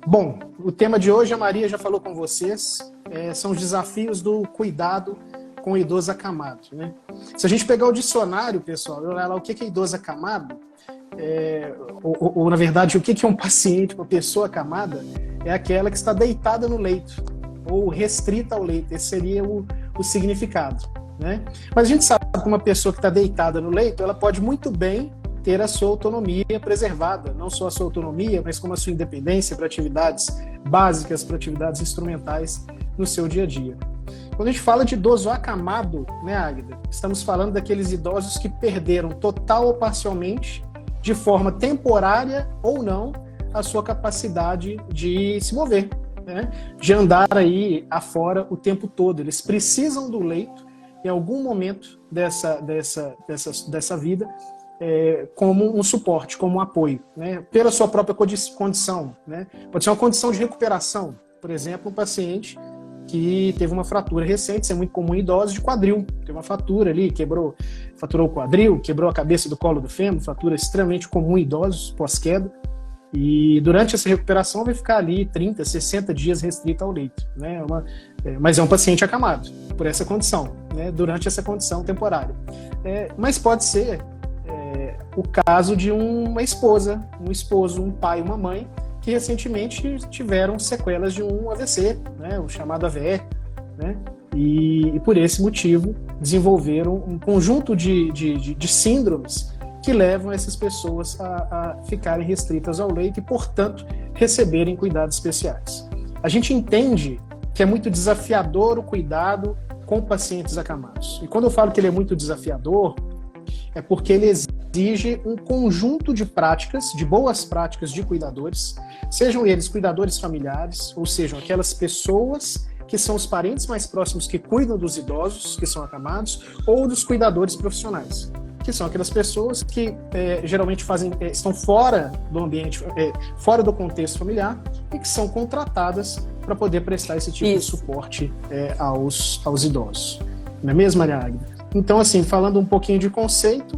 Bom, o tema de hoje, a Maria já falou com vocês, são os desafios do cuidado com o idoso acamado, né? Se a gente pegar o dicionário, pessoal, eu olhar lá o que é idoso acamado, ou na verdade, o que é um paciente, uma pessoa acamada, é aquela que está deitada no leito, ou restrita ao leito. Esse seria o significado, né? Mas a gente sabe que uma pessoa que está deitada no leito, ela pode muito bem ter a sua autonomia preservada, não só a sua autonomia, mas como a sua independência para atividades básicas, para atividades instrumentais no seu dia a dia. Quando a gente fala de idoso acamado, né, Águida, estamos falando daqueles idosos que perderam total ou parcialmente, de forma temporária ou não, a sua capacidade de se mover, né, de andar aí afora o tempo todo. Eles precisam do leito em algum momento dessa vida, como um suporte, como um apoio, né, pela sua própria condição, né? Pode ser uma condição de recuperação, por exemplo, um paciente que teve uma fratura recente, isso é muito comum em idosos, de quadril, teve uma fratura ali, fraturou o quadril, quebrou a cabeça do colo do fêmur, fratura extremamente comum em idosos pós-queda, e durante essa recuperação vai ficar ali 30, 60 dias restrito ao leito, né? Mas é um paciente acamado por essa condição, né? Durante essa condição temporária. Mas pode ser o caso de uma esposa, um esposo, um pai, uma mãe, que recentemente tiveram sequelas de um AVC, né, o chamado AVE, né, e por esse motivo desenvolveram um conjunto de síndromes que levam essas pessoas a ficarem restritas ao leito e, portanto, receberem cuidados especiais. A gente entende que é muito desafiador o cuidado com pacientes acamados. E quando eu falo que ele é muito desafiador, é porque ele exige um conjunto de práticas, de boas práticas de cuidadores, sejam eles cuidadores familiares, ou sejam aquelas pessoas que são os parentes mais próximos que cuidam dos idosos, que são acamados, ou dos cuidadores profissionais, que são aquelas pessoas que geralmente estão fora do ambiente, fora do contexto familiar, e que são contratadas para poder prestar esse tipo de suporte aos idosos. Não é mesmo, Maria Águida? Então, assim, falando um pouquinho de conceito,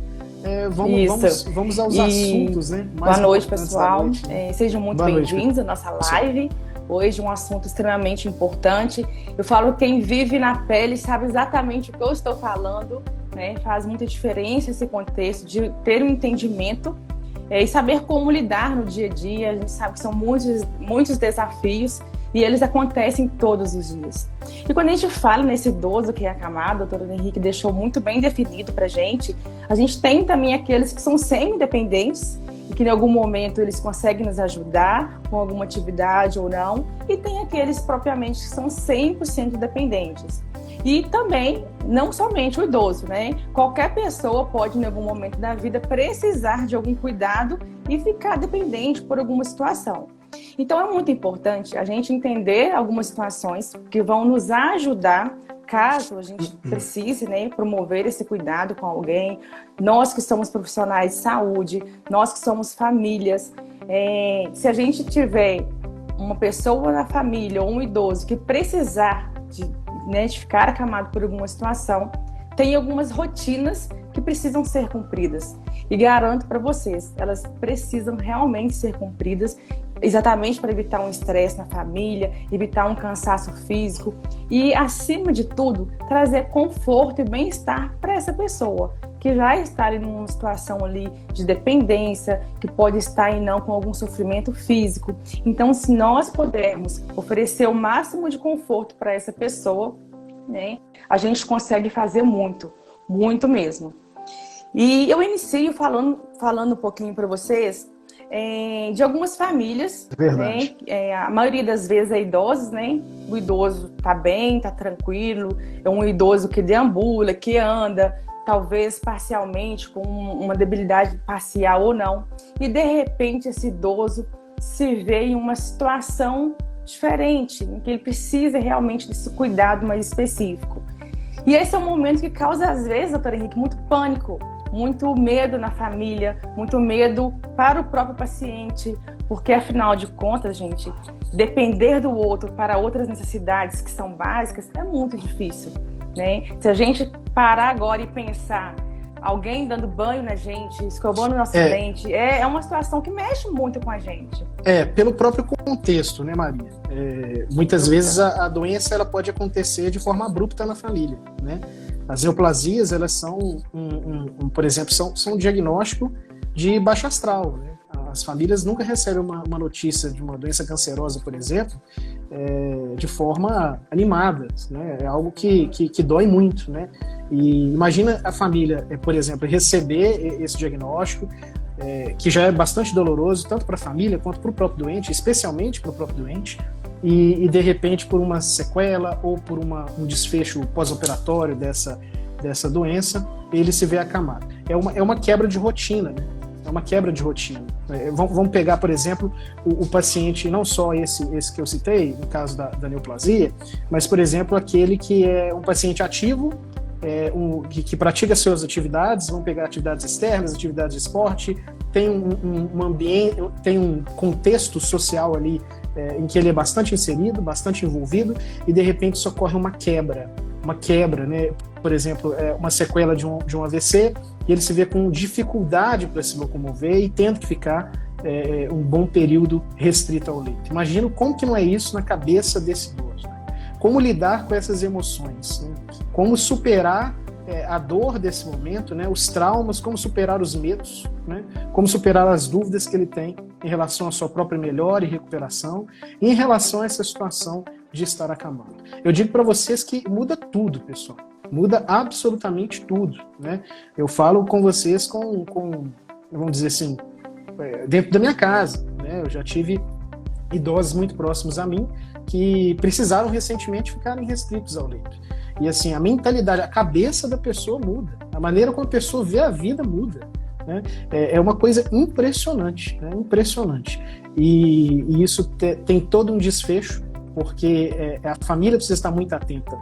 vamos aos assuntos, né? Boa noite, pessoal. Sejam muito bem-vindos à nossa live. Hoje um assunto extremamente importante. Eu falo que quem vive na pele sabe exatamente o que eu estou falando, né? Faz muita diferença esse contexto de ter um entendimento e saber como lidar no dia a dia. A gente sabe que são muitos desafios e eles acontecem todos os dias. E quando a gente fala nesse idoso que é acamado, o doutor Henrique deixou muito bem definido pra gente, a gente tem também aqueles que são semi-dependentes e que em algum momento eles conseguem nos ajudar com alguma atividade ou não, e tem aqueles propriamente que são 100% dependentes. E também, não somente o idoso, né? Qualquer pessoa pode, em algum momento da vida, precisar de algum cuidado e ficar dependente por alguma situação. Então é muito importante a gente entender algumas situações que vão nos ajudar caso a gente precise, né, promover esse cuidado com alguém. Nós que somos profissionais de saúde, nós que somos famílias, se a gente tiver uma pessoa na família ou um idoso que precisar de ficar acamado por alguma situação, tem algumas rotinas que precisam ser cumpridas. E garanto para vocês, elas precisam realmente ser cumpridas exatamente para evitar um estresse na família, evitar um cansaço físico e, acima de tudo, trazer conforto e bem-estar para essa pessoa que já está ali numa situação ali de dependência, que pode estar e não com algum sofrimento físico. Então, se nós pudermos oferecer o máximo de conforto para essa pessoa, né, a gente consegue fazer muito, muito mesmo. E eu inicio falando um pouquinho para vocês de algumas famílias, né? A maioria das vezes é idosos, né? O idoso tá bem, tá tranquilo, é um idoso que deambula, que anda, talvez parcialmente com uma debilidade parcial ou não, e de repente esse idoso se vê em uma situação diferente, em que ele precisa realmente desse cuidado mais específico. E esse é um momento que causa, às vezes, doutor Henrique, muito pânico, muito medo na família, muito medo para o próprio paciente, porque, afinal de contas, gente, depender do outro para outras necessidades que são básicas é muito difícil, né? Se a gente parar agora e pensar alguém dando banho na gente, escovando o nosso dente. É uma situação que mexe muito com a gente. Pelo próprio contexto, né, Maria? Muitas vezes a doença ela pode acontecer de forma abrupta na família, né? As neoplasias, elas são, por exemplo, são um diagnóstico de baixo astral, né? As famílias nunca recebem uma notícia de uma doença cancerosa, por exemplo, de forma animada, né? É algo que dói muito, né? E imagina a família, por exemplo, receber esse diagnóstico, que já é bastante doloroso, tanto para a família quanto para o próprio doente, especialmente para o próprio doente, e de repente por uma sequela ou por um desfecho pós-operatório dessa doença, ele se vê acamado. É uma quebra de rotina, né? É uma quebra de rotina. Vamos pegar, por exemplo, o paciente, não só esse que eu citei, no caso da neoplasia, mas, por exemplo, aquele que é um paciente ativo, que pratica suas atividades, vamos pegar atividades externas, atividades de esporte, tem um ambiente, tem um contexto social ali em que ele é bastante inserido, bastante envolvido, e de repente socorre uma quebra, né? Por exemplo, uma sequela de um AVC, e ele se vê com dificuldade para se locomover e tendo que ficar um bom período restrito ao leito. Imagina como que não é isso na cabeça desse idoso, né? Como lidar com essas emoções, né? Como superar a dor desse momento, né? Os traumas, como superar os medos, né? Como superar as dúvidas que ele tem em relação à sua própria melhora e recuperação, e em relação a essa situação de estar acamado. Eu digo para vocês que muda tudo, pessoal. Muda absolutamente tudo, né? Eu falo com vocês com vamos dizer assim, dentro da minha casa, né? Eu já tive idosos muito próximos a mim que precisaram recentemente ficarem restritos ao leito. E assim, a mentalidade, a cabeça da pessoa muda, a maneira como a pessoa vê a vida muda, né? É uma coisa impressionante, né? Impressionante. E isso tem todo um desfecho, porque a família precisa estar muito atenta.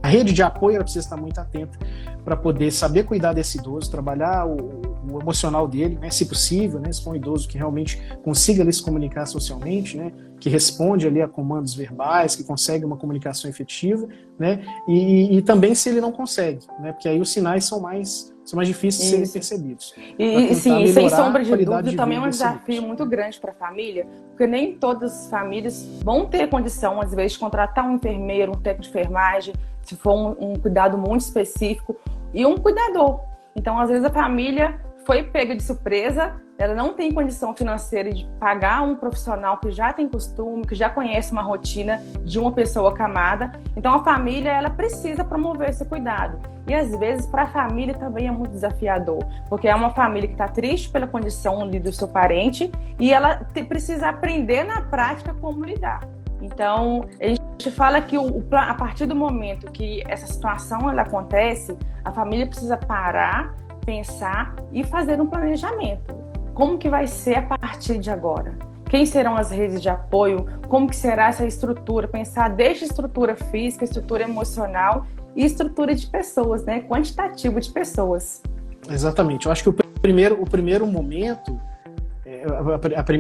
A rede de apoio ela precisa estar muito atenta para poder saber cuidar desse idoso, trabalhar o emocional dele, né, se possível, né, se for um idoso que realmente consiga ali, se comunicar socialmente, né, que responde ali a comandos verbais, que consegue uma comunicação efetiva, né, e também se ele não consegue, né, porque aí os sinais são mais difíceis de serem percebidos. E sim, sem sombra de dúvida, também é um desafio muito grande para a família, porque nem todas as famílias vão ter condição, às vezes, de contratar um enfermeiro, um técnico de enfermagem, se for um cuidado muito específico, e um cuidador. Então, às vezes, a família foi pega de surpresa, ela não tem condição financeira de pagar um profissional que já tem costume, que já conhece uma rotina de uma pessoa acamada. Então, a família ela precisa promover esse cuidado. E, às vezes, para a família também é muito desafiador, porque é uma família que está triste pela condição ali do seu parente e ela precisa aprender na prática como lidar. Então, a gente fala que a partir do momento que essa situação ela acontece, a família precisa parar, pensar e fazer um planejamento. Como que vai ser a partir de agora? Quem serão as redes de apoio? Como que será essa estrutura? Pensar desde estrutura física, estrutura emocional e estrutura de pessoas, né? Quantitativo de pessoas. Exatamente. Eu acho que o primeiro momento,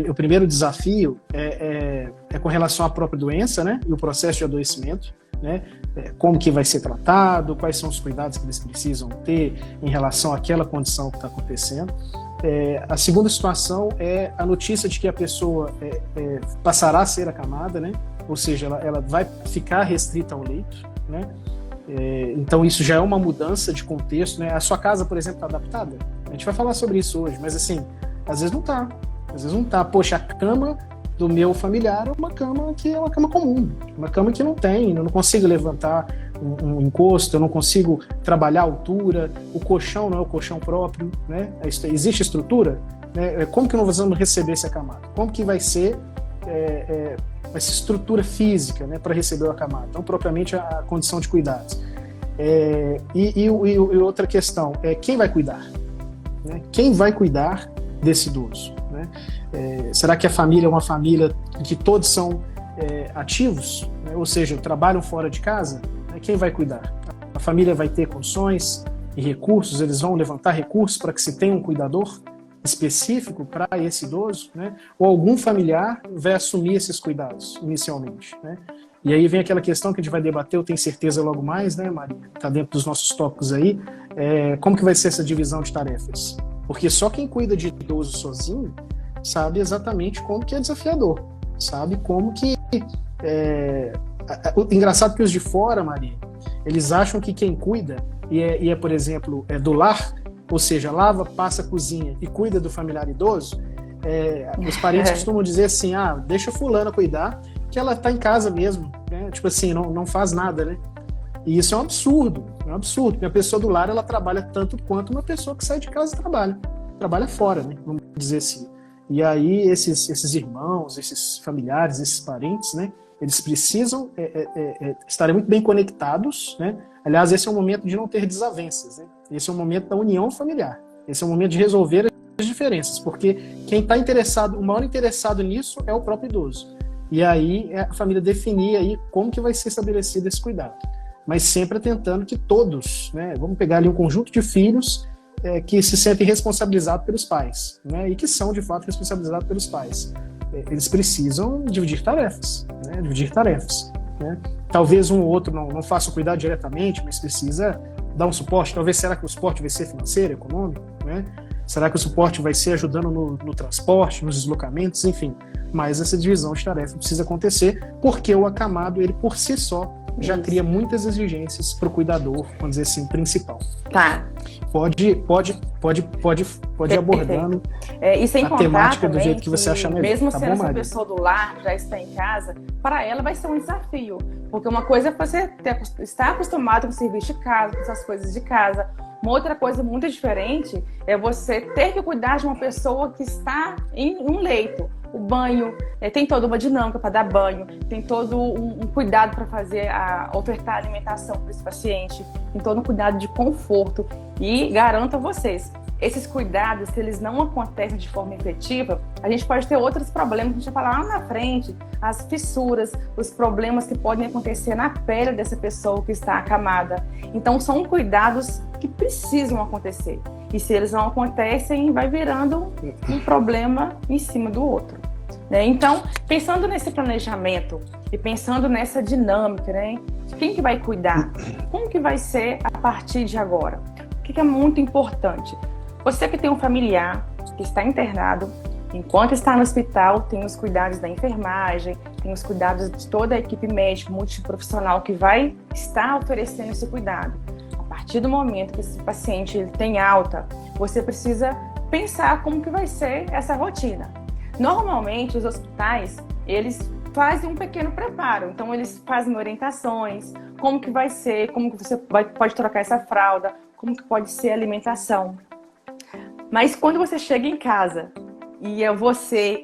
o primeiro desafio é com relação à própria doença, né? E o processo de adoecimento, né? Como que vai ser tratado, quais são os cuidados que eles precisam ter em relação àquela condição que está acontecendo. A segunda situação é a notícia de que a pessoa passará a ser acamada, né? Ou seja, ela vai ficar restrita ao leito, né? Então isso já é uma mudança de contexto, né? A sua casa, por exemplo, está adaptada? A gente vai falar sobre isso hoje, mas assim, às vezes não está. Às vezes não está. Poxa, a cama do meu familiar é uma cama que é uma cama comum, uma cama que não tem, eu não consigo levantar um encosto, eu não consigo trabalhar a altura, o colchão não é o colchão próprio, né? Existe estrutura, né? Como que nós vamos receber esse acamado? Como que vai ser essa estrutura física, né, para receber o acamado? Então, propriamente a condição de cuidados. E outra questão é quem vai cuidar? Né? Quem vai cuidar desse idoso? Né? Será que a família é uma família em que todos são ativos, né? Ou seja, trabalham fora de casa? Né? Quem vai cuidar? A família vai ter condições e recursos, eles vão levantar recursos para que se tenha um cuidador específico para esse idoso, né? Ou algum familiar vai assumir esses cuidados inicialmente, né? E aí vem aquela questão que a gente vai debater, eu tenho certeza logo mais, né, Maria? Está dentro dos nossos tópicos aí. Como que vai ser essa divisão de tarefas? Porque só quem cuida de idoso sozinho sabe exatamente como que é desafiador, sabe como que... Engraçado que os de fora, Maria, eles acham que quem cuida, por exemplo, do lar, ou seja, lava, passa, cozinha e cuida do familiar idoso, os parentes costumam dizer assim, deixa fulana cuidar, que ela tá em casa mesmo, né? Tipo assim, não faz nada, né? E isso é um absurdo, porque a pessoa do lar, ela trabalha tanto quanto uma pessoa que sai de casa trabalha fora, né? Vamos dizer assim. E aí esses irmãos, esses familiares, esses parentes, né? Eles precisam estarem muito bem conectados, né? Aliás, esse é um momento de não ter desavenças, né? Esse é um momento da união familiar. Esse é um momento de resolver as diferenças, porque quem está interessado, o maior interessado nisso é o próprio idoso. E aí a família definir aí como que vai ser estabelecido esse cuidado. Mas sempre tentando que todos, né? Vamos pegar ali um conjunto de filhos que se sentem responsabilizados pelos pais, né? E que são, de fato, responsabilizados pelos pais. Eles precisam dividir tarefas, né? Talvez um ou outro não faça o cuidado diretamente, mas precisa dar um suporte. Talvez, será que o suporte vai ser financeiro, econômico, né? Será que o suporte vai ser ajudando no transporte, nos deslocamentos, enfim. Mas essa divisão de tarefa precisa acontecer, porque o acamado, ele por si só, já cria muitas exigências para o cuidador, vamos dizer assim, principal. Tá. Pode abordando e sem a temática do jeito que você achar melhor. Mesmo tá sendo bom, essa Maria? pessoa do lar, já está em casa, para ela vai ser um desafio. Porque uma coisa é você estar acostumado com o serviço de casa, com essas coisas de casa. Uma outra coisa muito diferente é você ter que cuidar de uma pessoa que está em um leito. O banho, tem toda uma dinâmica para dar banho, tem todo um cuidado para ofertar alimentação para esse paciente, tem todo um cuidado de conforto. E garanto a vocês, esses cuidados, se eles não acontecem de forma efetiva, a gente pode ter outros problemas que a gente vai falar lá na frente, as fissuras, os problemas que podem acontecer na pele dessa pessoa que está acamada. Então, são cuidados que precisam acontecer. E se eles não acontecem, vai virando um problema em cima do outro. Né? Então, pensando nesse planejamento e pensando nessa dinâmica, né? Quem que vai cuidar? Como que vai ser a partir de agora? O que é muito importante? Você que tem um familiar que está internado, enquanto está no hospital, tem os cuidados da enfermagem, tem os cuidados de toda a equipe médica multiprofissional que vai estar oferecendo esse cuidado. A partir do momento que esse paciente ele tem alta, você precisa pensar como que vai ser essa rotina. Normalmente, os hospitais, eles fazem um pequeno preparo. Então, eles fazem orientações, como que vai ser, como que você pode trocar essa fralda, como que pode ser a alimentação. Mas quando você chega em casa e é você,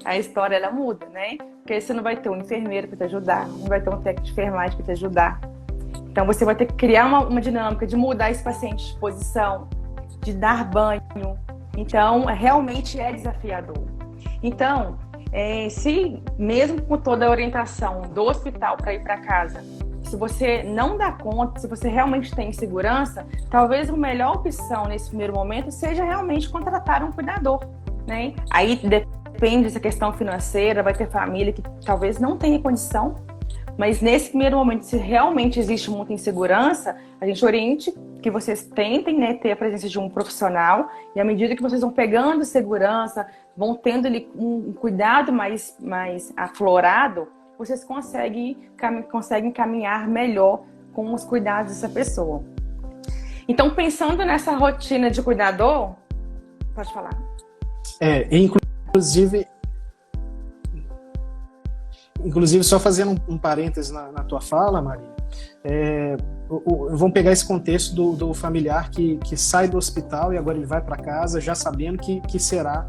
a história ela muda, né? Porque você não vai ter um enfermeiro para te ajudar, não vai ter um técnico de enfermagem para te ajudar. Então você vai ter que criar uma dinâmica de mudar esse paciente de posição, de dar banho. Então realmente é desafiador. Então, se mesmo com toda a orientação do hospital para ir para casa, se você não dá conta, se você realmente tem insegurança, talvez a melhor opção nesse primeiro momento seja realmente contratar um cuidador, né? Aí depende dessa questão financeira, vai ter família que talvez não tenha condição, mas nesse primeiro momento, se realmente existe muita insegurança, a gente oriente que vocês tentem, né, ter a presença de um profissional, e à medida que vocês vão pegando segurança, vão tendo ali um cuidado mais aflorado, vocês conseguem caminhar melhor com os cuidados dessa pessoa. Então, pensando nessa rotina de cuidador, pode falar. Inclusive, só fazendo um parêntese na tua fala, Maria, vamos pegar esse contexto do familiar que sai do hospital e agora ele vai para casa já sabendo que será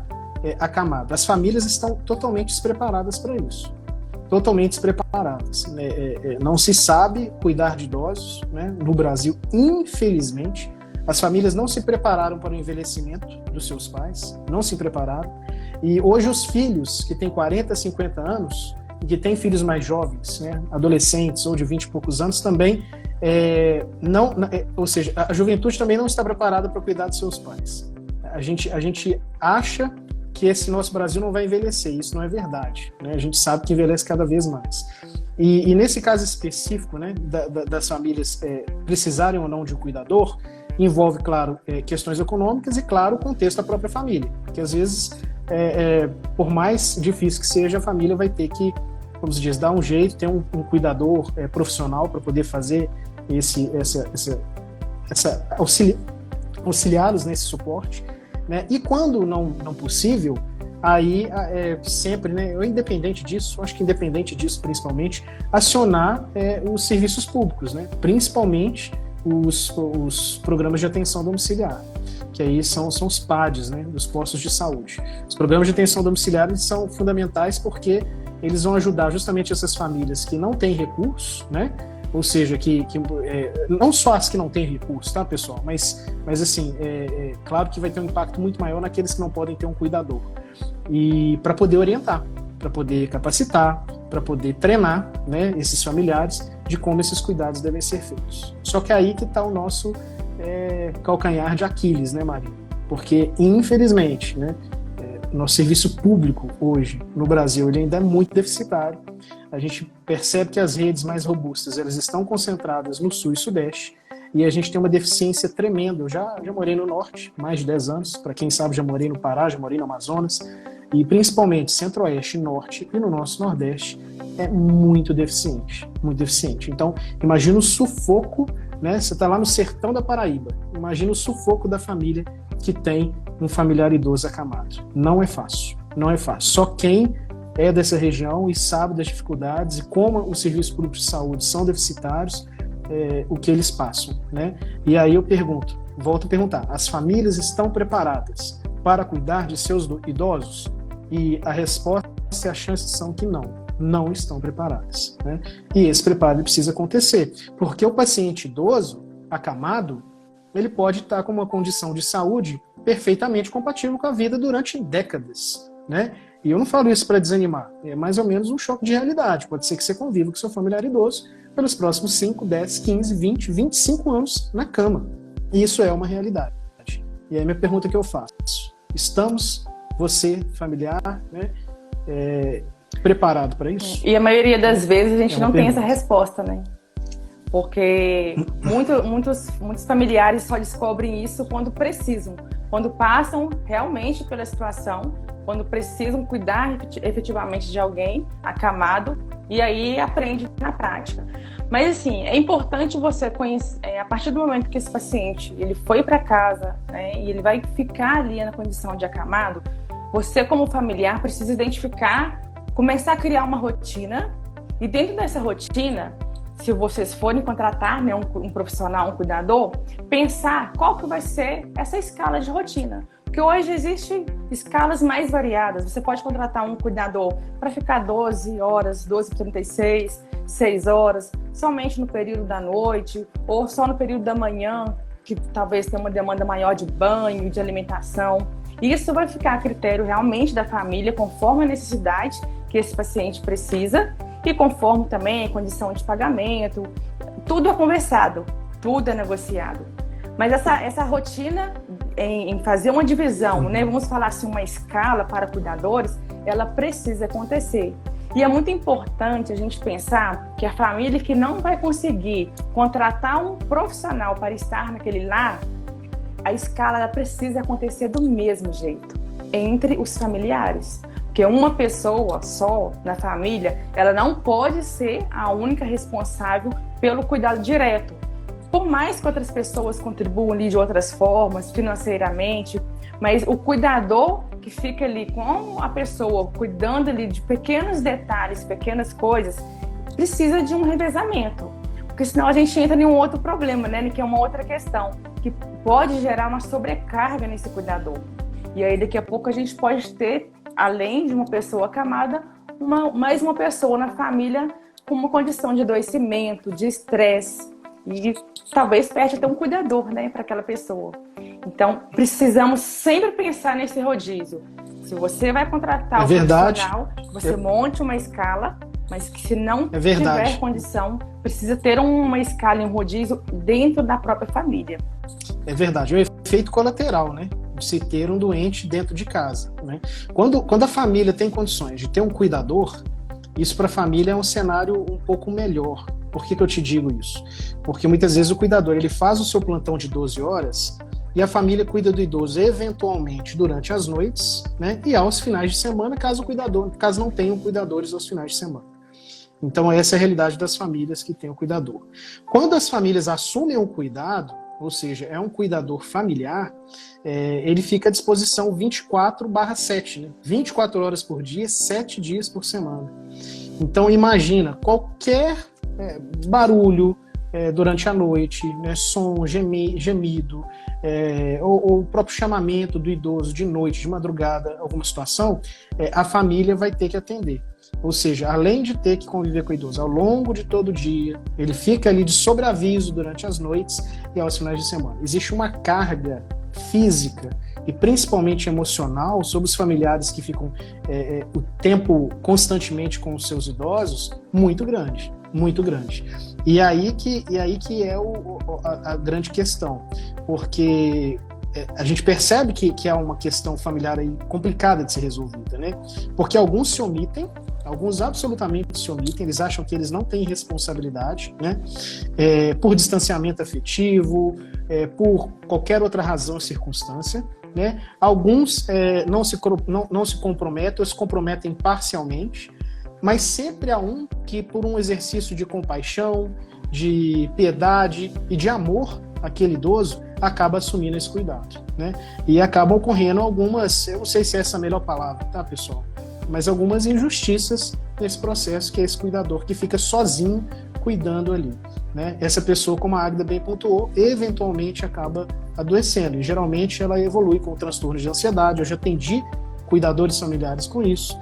acamado. As famílias estão totalmente despreparadas para isso. Totalmente despreparadas. Não se sabe cuidar de idosos, né? No Brasil, infelizmente. As famílias não se prepararam para o envelhecimento dos seus pais, não se prepararam. E hoje os filhos que têm 40, 50 anos, e que têm filhos mais jovens, né? Adolescentes ou de 20 e poucos anos, também ou seja, a juventude também não está preparada para cuidar dos seus pais. A gente acha que esse nosso Brasil não vai envelhecer. Isso não é verdade, né? A gente sabe que envelhece cada vez mais. E nesse caso específico, né, das famílias precisarem ou não de um cuidador, envolve, claro, questões econômicas e, claro, o contexto da própria família. Porque, às vezes, por mais difícil que seja, a família vai ter que, como se diz, dar um jeito, ter um cuidador profissional para poder fazer auxiliá-los nesse suporte, né? E quando não possível, aí sempre, né, independente disso, acho que independente disso principalmente, acionar os serviços públicos, né? Principalmente os programas de atenção domiciliar, que aí são os PADs, né, dos postos de saúde. Os programas de atenção domiciliar, eles são fundamentais porque eles vão ajudar justamente essas famílias que não têm recursos, né? Ou seja, não só as que não têm recursos, tá, pessoal? Mas assim, claro que vai ter um impacto muito maior naqueles que não podem ter um cuidador. E para poder orientar, para poder capacitar, para poder treinar, né, esses familiares de como esses cuidados devem ser feitos. Só que aí que está o nosso calcanhar de Aquiles, né, Maria? Porque, infelizmente, né, nosso serviço público hoje no Brasil ele ainda é muito deficitário. A gente percebe que as redes mais robustas elas estão concentradas no Sul e Sudeste e a gente tem uma deficiência tremenda. Eu já morei no Norte, mais de 10 anos. Para quem sabe, já morei no Pará, já morei no Amazonas. E principalmente Centro-Oeste e Norte e no nosso Nordeste é muito deficiente, muito deficiente. Então, imagina o sufoco, né? Você está lá no sertão da Paraíba. Imagina o sufoco da família que tem um familiar idoso acamado. Não é fácil, não é fácil. Só quem é dessa região e sabe das dificuldades e como os serviços públicos de saúde são deficitários, o que eles passam, né? E aí eu volto a perguntar, as famílias estão preparadas para cuidar de seus idosos? E a resposta e as chances são que não estão preparadas, né? E esse preparo precisa acontecer, porque o paciente idoso, acamado, ele pode estar com uma condição de saúde perfeitamente compatível com a vida durante décadas, né? E eu não falo isso para desanimar, é mais ou menos um choque de realidade. Pode ser que você conviva com seu familiar idoso pelos próximos 5, 10, 15, 20, 25 anos na cama. E isso é uma realidade. E aí minha pergunta que eu faço, estamos, você, familiar, né, preparado para isso? E a maioria das vezes a gente não tem essa resposta, né? Porque muitos familiares só descobrem isso quando precisam, quando passam realmente pela situação, quando precisam cuidar efetivamente de alguém acamado, e aí aprende na prática. Mas assim, é importante você conhecer, a partir do momento que esse paciente ele foi para casa, né, e ele vai ficar ali na condição de acamado, você como familiar precisa identificar, começar a criar uma rotina, e dentro dessa rotina, se vocês forem contratar, né, um profissional, um cuidador, pensar qual que vai ser essa escala de rotina. Porque hoje existem escalas mais variadas. Você pode contratar um cuidador para ficar 12 horas, 12h36, 6 horas, somente no período da noite, ou só no período da manhã, que talvez tenha uma demanda maior de banho, de alimentação. Isso vai ficar a critério realmente da família, conforme a necessidade que esse paciente precisa e conforme também a condição de pagamento. Tudo é conversado, tudo é negociado. Mas essa rotina em fazer uma divisão, né, vamos falar assim, uma escala para cuidadores, ela precisa acontecer. E é muito importante a gente pensar que a família que não vai conseguir contratar um profissional para estar naquele lar, a escala ela precisa acontecer do mesmo jeito, entre os familiares. Porque uma pessoa só na família, ela não pode ser a única responsável pelo cuidado direto. Por mais que outras pessoas contribuam ali de outras formas, financeiramente, mas o cuidador que fica ali com a pessoa, cuidando ali de pequenos detalhes, pequenas coisas, precisa de um revezamento. Porque senão a gente entra em um outro problema, né? Que é uma outra questão, que pode gerar uma sobrecarga nesse cuidador. E aí daqui a pouco a gente pode ter, além de uma pessoa acamada, mais uma pessoa na família com uma condição de adoecimento, de estresse, e talvez perde até um cuidador, né, para aquela pessoa. Então, precisamos sempre pensar nesse rodízio. Se você vai contratar um profissional, você monte uma escala, mas que se não tiver condição, precisa ter uma escala em rodízio dentro da própria família. É verdade, é o efeito colateral, né, de se ter um doente dentro de casa, né? Quando a família tem condições de ter um cuidador, isso para a família é um cenário um pouco melhor. Por que eu te digo isso? Porque muitas vezes o cuidador ele faz o seu plantão de 12 horas e a família cuida do idoso eventualmente durante as noites, né? E aos finais de semana, caso não tenham cuidadores aos finais de semana. Então essa é a realidade das famílias que têm o cuidador. Quando as famílias assumem o cuidado, ou seja, é um cuidador familiar, ele fica à disposição 24/7, né? 24 horas por dia, 7 dias por semana. Então imagina, qualquer barulho durante a noite, né, som, gemido, ou o próprio chamamento do idoso de noite, de madrugada, alguma situação, a família vai ter que atender. Ou seja, além de ter que conviver com o idoso ao longo de todo o dia, ele fica ali de sobreaviso durante as noites e aos finais de semana. Existe uma carga física e principalmente emocional sobre os familiares que ficam o tempo constantemente com os seus idosos muito grande, muito grande. E aí que é a grande questão, porque a gente percebe que há uma questão familiar aí complicada de ser resolvida, né? Porque alguns se omitem, alguns absolutamente se omitem, eles acham que eles não têm responsabilidade, né? Por distanciamento afetivo, por qualquer outra razão ou circunstância, né? Alguns não se comprometem ou se comprometem parcialmente, mas sempre há um que, por um exercício de compaixão, de piedade e de amor àquele idoso, acaba assumindo esse cuidado, né? E acabam ocorrendo algumas, eu não sei se é essa a melhor palavra, tá, pessoal? Mas algumas injustiças nesse processo, que é esse cuidador que fica sozinho cuidando ali, né? Essa pessoa, como a Águida bem pontuou, eventualmente acaba adoecendo, e geralmente ela evolui com transtornos de ansiedade. Eu já atendi cuidadores familiares com isso,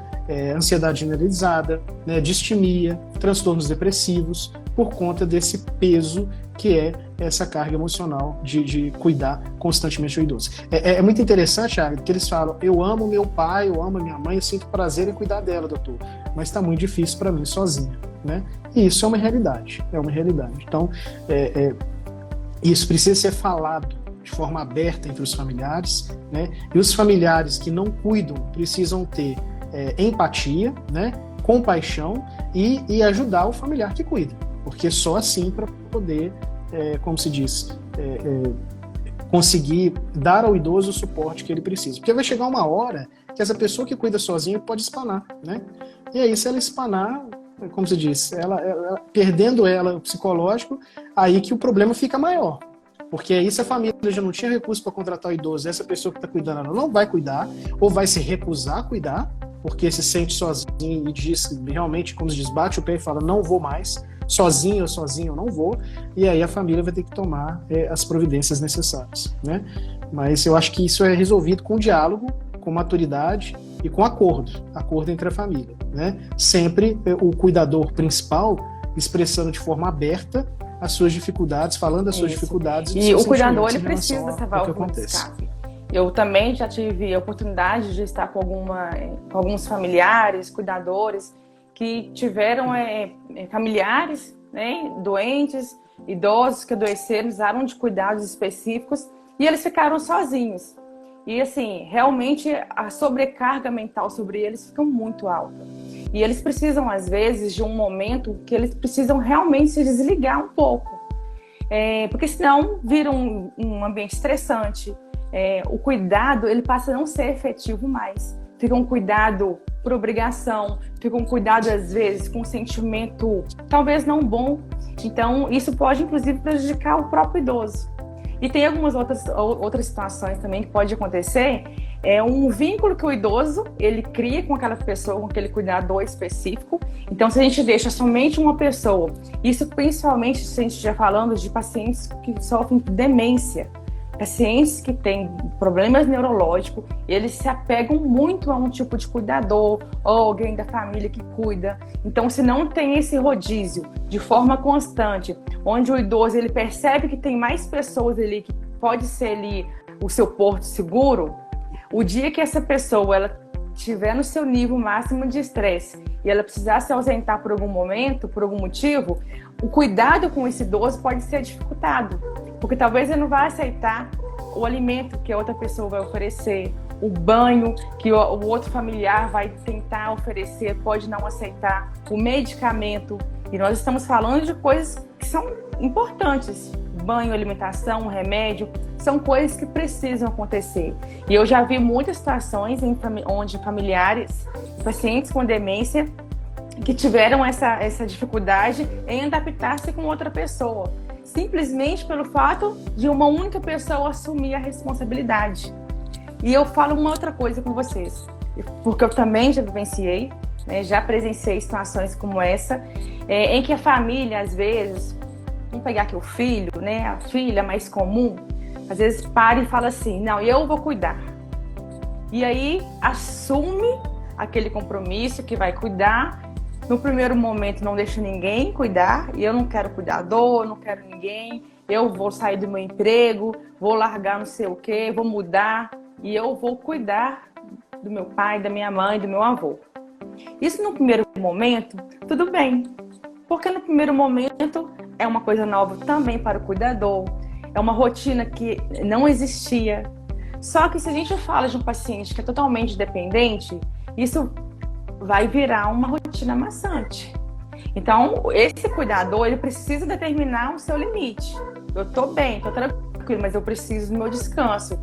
ansiedade generalizada, né, distimia, transtornos depressivos, por conta desse peso que é essa carga emocional de cuidar constantemente do idoso. É muito interessante, Águida, que eles falam: eu amo meu pai, eu amo minha mãe, eu sinto prazer em cuidar dela, doutor, mas está muito difícil para mim sozinha, né? E isso é uma realidade, Então, isso precisa ser falado de forma aberta entre os familiares, né? E os familiares que não cuidam precisam ter empatia, né? Compaixão e ajudar o familiar que cuida, porque só assim para poder, como se diz, conseguir dar ao idoso o suporte que ele precisa. Porque vai chegar uma hora que essa pessoa que cuida sozinha pode espanar, né? E aí, se ela espanar, como se diz, perdendo o psicológico, aí que o problema fica maior. Porque aí, se a família já não tinha recurso para contratar o idoso, essa pessoa que está cuidando, ela não vai cuidar, ou vai se recusar a cuidar, porque se sente sozinho e diz, realmente, como se diz, bate o pé e fala: não vou mais, sozinho eu não vou, e aí a família vai ter que tomar as providências necessárias, né? Mas eu acho que isso é resolvido com diálogo, com maturidade e com acordo entre a família, né? Sempre o cuidador principal expressando de forma aberta as suas dificuldades, falando das suas dificuldades. E o cuidador, ele precisa dessa válvula de escape. Eu também já tive a oportunidade de estar com alguns familiares, cuidadores, que tiveram familiares, né, doentes, idosos que adoeceram, precisaram de cuidados específicos, e eles ficaram sozinhos. E assim, realmente a sobrecarga mental sobre eles fica muito alta. E eles precisam, às vezes, de um momento que eles precisam realmente se desligar um pouco. Porque senão vira um ambiente estressante. O cuidado, ele passa a não ser efetivo mais. Fica um cuidado por obrigação, fica um cuidado, às vezes, com um sentimento talvez não bom. Então, isso pode, inclusive, prejudicar o próprio idoso. E tem algumas outras situações também que pode acontecer. Um vínculo que o idoso, ele cria com aquela pessoa, com aquele cuidador específico. Então, se a gente deixa somente uma pessoa, isso principalmente se a gente estiver falando de pacientes que sofrem de demência, pacientes que têm problemas neurológicos, eles se apegam muito a um tipo de cuidador ou alguém da família que cuida. Então, se não tem esse rodízio de forma constante, onde o idoso ele percebe que tem mais pessoas ali que pode ser ali o seu porto seguro, o dia que essa pessoa ela estiver no seu nível máximo de estresse e ela precisar se ausentar por algum momento, por algum motivo, o cuidado com esse idoso pode ser dificultado, porque talvez ele não vá aceitar o alimento que a outra pessoa vai oferecer, o banho que o outro familiar vai tentar oferecer, pode não aceitar, o medicamento. E nós estamos falando de coisas que são importantes. Banho, alimentação, remédio, são coisas que precisam acontecer. E eu já vi muitas situações onde familiares, pacientes com demência, que tiveram essa dificuldade em adaptar-se com outra pessoa, simplesmente pelo fato de uma única pessoa assumir a responsabilidade. E eu falo uma outra coisa com vocês, porque eu também já vivenciei, né, já presenciei situações como essa, em que a família, às vezes, vamos pegar aqui o filho, né, a filha mais comum, às vezes para e fala assim, não, eu vou cuidar. E aí assume aquele compromisso que vai cuidar. No primeiro momento não deixa ninguém cuidar, e eu não quero cuidador, não quero ninguém, eu vou sair do meu emprego, vou largar não sei o quê, vou mudar, e eu vou cuidar do meu pai, da minha mãe, do meu avô. Isso no primeiro momento, tudo bem, porque no primeiro momento é uma coisa nova também para o cuidador, é uma rotina que não existia. Só que se a gente fala de um paciente que é totalmente dependente, isso vai virar uma rotina maçante. Então, esse cuidador, ele precisa determinar o seu limite. Eu tô bem, tô tranquilo, mas eu preciso do meu descanso.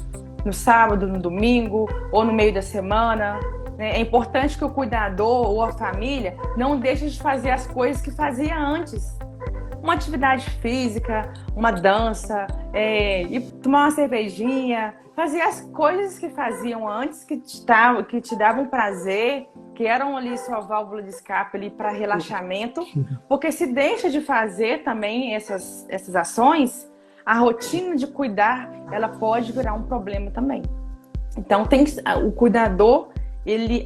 No sábado, no domingo, ou no meio da semana. É importante que o cuidador ou a família não deixe de fazer as coisas que fazia antes. Uma atividade física, uma dança, ir tomar uma cervejinha, fazer as coisas que faziam antes, que te davam prazer, que eram ali sua válvula de escape ali para relaxamento, porque se deixa de fazer também essas ações, a rotina de cuidar, ela pode virar um problema também. Então o cuidador,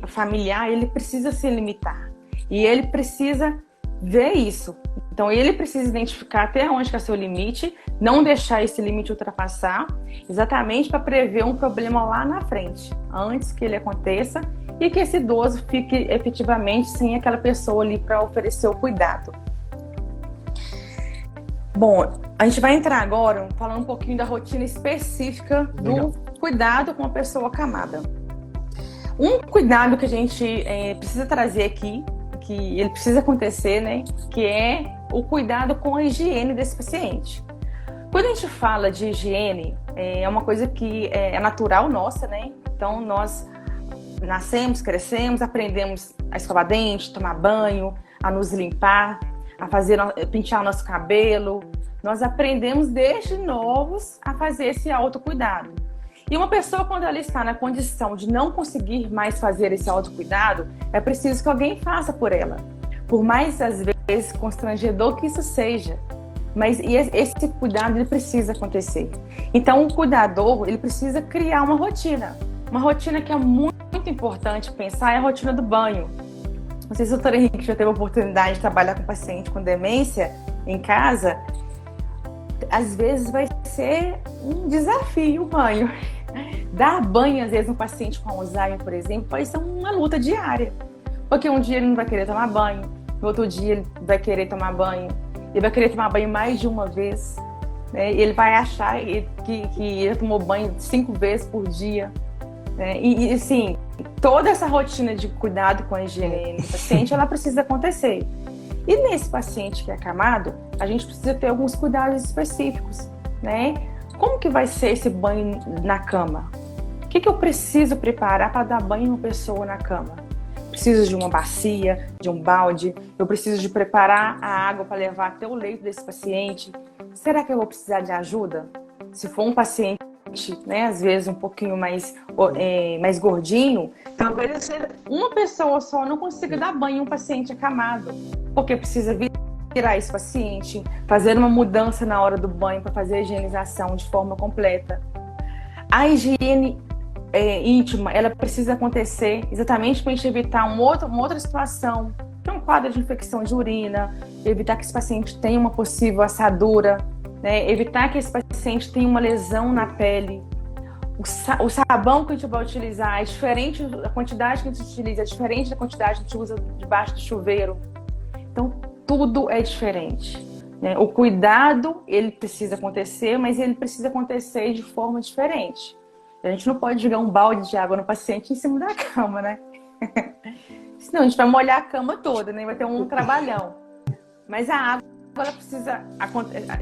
familiar, ele precisa se limitar e ele precisa ver isso. Então ele precisa identificar até onde é seu limite, não deixar esse limite ultrapassar, exatamente para prever um problema lá na frente, antes que ele aconteça, e que esse idoso fique efetivamente sem aquela pessoa ali para oferecer o cuidado. Bom, a gente vai entrar agora falando um pouquinho da rotina específica do cuidado com a pessoa acamada. Um cuidado que a gente precisa trazer aqui, que ele precisa acontecer, né, que é o cuidado com a higiene desse paciente. Quando a gente fala de higiene, é uma coisa que é natural nossa, né? Então nós nascemos, crescemos, aprendemos a escovar dente, tomar banho, a nos limpar, a pentear o nosso cabelo. Nós aprendemos desde novos a fazer esse autocuidado. E uma pessoa, quando ela está na condição de não conseguir mais fazer esse autocuidado, é preciso que alguém faça por ela. Por mais, às vezes, constrangedor que isso seja. Mas esse cuidado, ele precisa acontecer. Então, o cuidador, ele precisa criar uma rotina. Uma rotina que é muito importante pensar é a rotina do banho. Não sei se o doutor Henrique já teve a oportunidade de trabalhar com paciente com demência em casa. Às vezes vai ser um desafio o banho. Dar banho, às vezes, um paciente com Alzheimer, por exemplo, pode ser uma luta diária. Porque um dia ele não vai querer tomar banho, no outro dia ele vai querer tomar banho, ele vai querer tomar banho mais de uma vez, né? Ele vai achar que ele tomou banho 5 vezes por dia. Né? E, assim, toda essa rotina de cuidado com a higiene do paciente, ela precisa acontecer. E nesse paciente que é acamado, a gente precisa ter alguns cuidados específicos, né? Como que vai ser esse banho na cama? O que eu preciso preparar para dar banho em uma pessoa na cama? Preciso de uma bacia, de um balde, eu preciso de preparar a água para levar até o leito desse paciente. Será que eu vou precisar de ajuda? Se for um paciente, né, às vezes um pouquinho mais gordinho, talvez uma pessoa só não consiga dar banho em um paciente acamado, porque precisa tirar esse paciente, fazer uma mudança na hora do banho para fazer a higienização de forma completa. A higiene íntima, ela precisa acontecer exatamente para a gente evitar uma outra situação, que é um quadro de infecção de urina, evitar que esse paciente tenha uma possível assadura, né? Evitar que esse paciente tenha uma lesão na pele. O sabão que a gente vai utilizar é diferente, a quantidade que a gente utiliza é diferente da quantidade que a gente usa debaixo do chuveiro. Então, tudo é diferente. né? O cuidado, ele precisa acontecer, mas ele precisa acontecer de forma diferente. A gente não pode jogar um balde de água no paciente em cima da cama, né? Senão a gente vai molhar a cama toda, né? Vai ter um trabalhão. Mas a água, ela precisa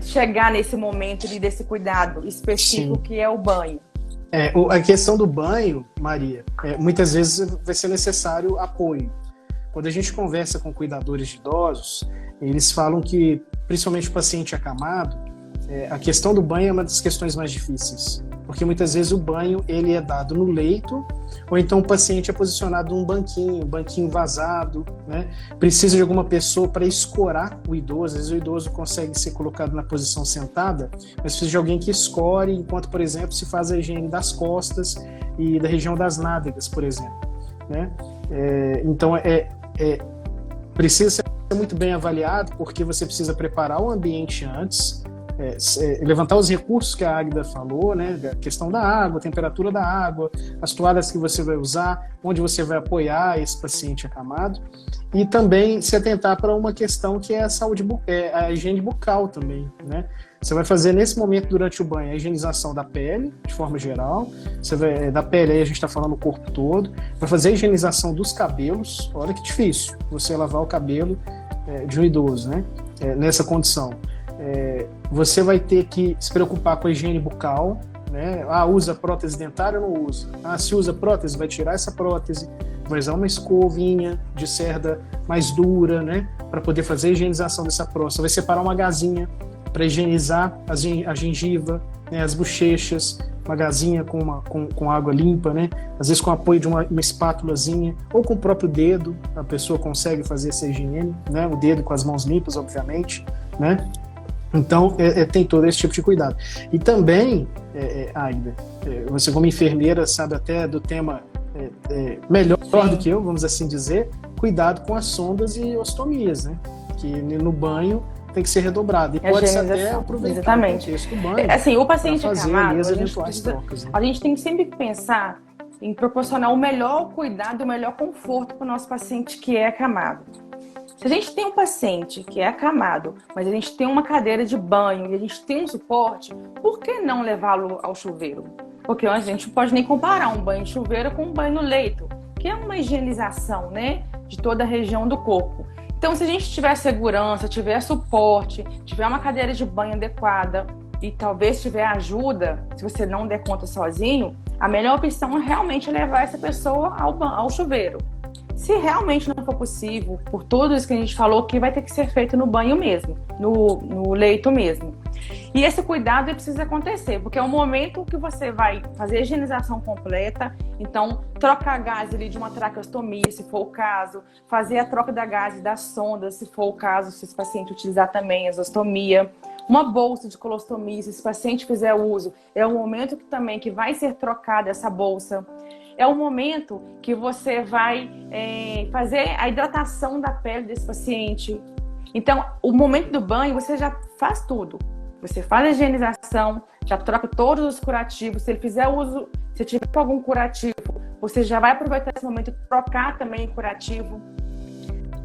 chegar nesse momento ali, desse cuidado específico. Sim. Que é o banho. A questão do banho, Maria, muitas vezes vai ser necessário apoio. Quando a gente conversa com cuidadores de idosos, eles falam que, principalmente o paciente acamado, a questão do banho é uma das questões mais difíceis, porque muitas vezes o banho ele é dado no leito, ou então o paciente é posicionado num banquinho vazado, né? Precisa de alguma pessoa para escorar o idoso. Às vezes o idoso consegue ser colocado na posição sentada, mas precisa de alguém que escore, enquanto, por exemplo, se faz a higiene das costas e da região das nádegas, por exemplo, né? Então, precisa ser muito bem avaliado, porque você precisa preparar o ambiente antes, levantar os recursos que a Águida falou, né? A questão da água, a temperatura da água, as toalhas que você vai usar, onde você vai apoiar esse paciente acamado, e também se atentar para uma questão que é a higiene bucal também, né? Você vai fazer nesse momento, durante o banho, a higienização da pele, de forma geral. Da pele, aí a gente está falando o corpo todo. Vai fazer a higienização dos cabelos. Olha que difícil você lavar o cabelo de um idoso, né? Nessa condição. Você vai ter que se preocupar com a higiene bucal, né? Usa prótese dentária ou não usa? Se usa prótese, vai tirar essa prótese, vai usar uma escovinha de cerda mais dura, né? Para poder fazer a higienização dessa próstata. Vai separar uma gazinha para higienizar a gengiva, né, as bochechas, uma gazinha com água limpa, né? Às vezes com o apoio de uma espátulazinha, ou com o próprio dedo, a pessoa consegue fazer essa higiene, né? O dedo com as mãos limpas, obviamente, né? Então, tem todo esse tipo de cuidado. E também, Aida, você como enfermeira sabe até do tema melhor do que eu, vamos assim dizer, cuidado com as sondas e ostomias, né? Que no banho tem que ser redobrado. E pode-se até aproveitar o contexto do banho. Assim, o paciente acamado, a gente tem sempre que pensar em proporcionar o melhor cuidado, o melhor conforto para o nosso paciente que é acamado. Se a gente tem um paciente que é acamado, mas a gente tem uma cadeira de banho e a gente tem um suporte, por que não levá-lo ao chuveiro? Porque a gente não pode nem comparar um banho de chuveiro com um banho no leito, que é uma higienização, né, de toda a região do corpo. Então, se a gente tiver segurança, tiver suporte, tiver uma cadeira de banho adequada e talvez tiver ajuda, se você não der conta sozinho, a melhor opção é realmente levar essa pessoa ao chuveiro. Se realmente não for possível, por tudo isso que a gente falou, que vai ter que ser feito no banho mesmo, no leito mesmo. E esse cuidado precisa acontecer, porque é o momento que você vai fazer a higienização completa, então trocar gás ali de uma traqueostomia, se for o caso, fazer a troca da gás das sondas, se for o caso, se esse paciente utilizar também a exostomia, uma bolsa de colostomia, se esse paciente fizer uso, é o momento que vai ser trocada essa bolsa. É o momento que você vai fazer a hidratação da pele desse paciente. Então, o momento do banho, você já faz tudo. Você faz a higienização, já troca todos os curativos. Se ele fizer uso, se tiver algum curativo, você já vai aproveitar esse momento e trocar também o curativo.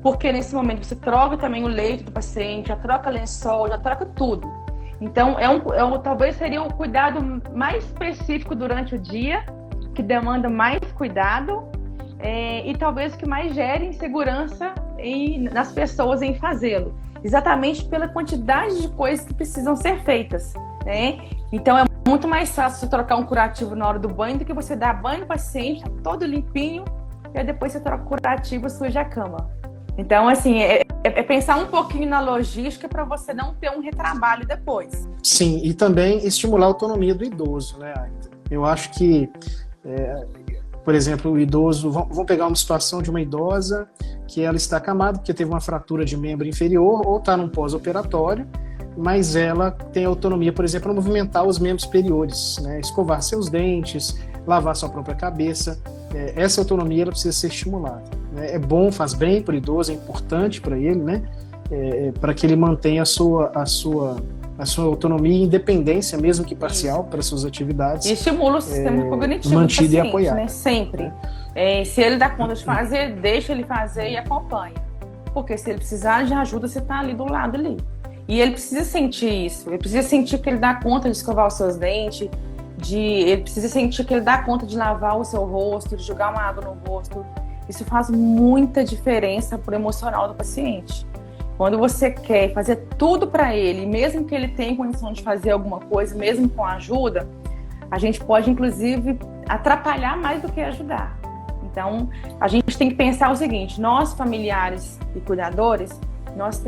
Porque nesse momento você troca também o leito do paciente, já troca lençol, já troca tudo. Então, talvez seria o cuidado mais específico durante o dia, que demanda mais cuidado e talvez que mais gere insegurança nas pessoas em fazê-lo. Exatamente pela quantidade de coisas que precisam ser feitas, né? Então é muito mais fácil você trocar um curativo na hora do banho do que você dar banho no paciente, todo limpinho, e aí depois você troca o curativo e suja a cama. Então, assim, é pensar um pouquinho na logística para você não ter um retrabalho depois. Sim, e também estimular a autonomia do idoso, né, Aida? Eu acho que por exemplo, o idoso, vamos pegar uma situação de uma idosa que ela está acamada porque teve uma fratura de membro inferior ou está num pós-operatório, mas ela tem autonomia, por exemplo, para movimentar os membros superiores, né? Escovar seus dentes, lavar sua própria cabeça. Essa autonomia ela precisa ser estimulada, né? É bom, faz bem para o idoso, é importante para ele, né? Para que ele mantenha a sua autonomia e independência, mesmo que parcial, para suas atividades. E estimula o sistema cognitivo mantido do paciente, e apoiado. né? Sempre. Se ele dá conta de fazer, deixa ele fazer e acompanha. Porque se ele precisar de ajuda, você está ali do lado ali. E ele precisa sentir isso. Ele precisa sentir que ele dá conta de escovar os seus dentes, ele precisa sentir que ele dá conta de lavar o seu rosto, de jogar uma água no rosto. Isso faz muita diferença pro emocional do paciente. Quando você quer fazer tudo para ele, mesmo que ele tenha condição de fazer alguma coisa, mesmo com ajuda, a gente pode, inclusive, atrapalhar mais do que ajudar. Então, a gente tem que pensar o seguinte: nós, familiares e cuidadores, nós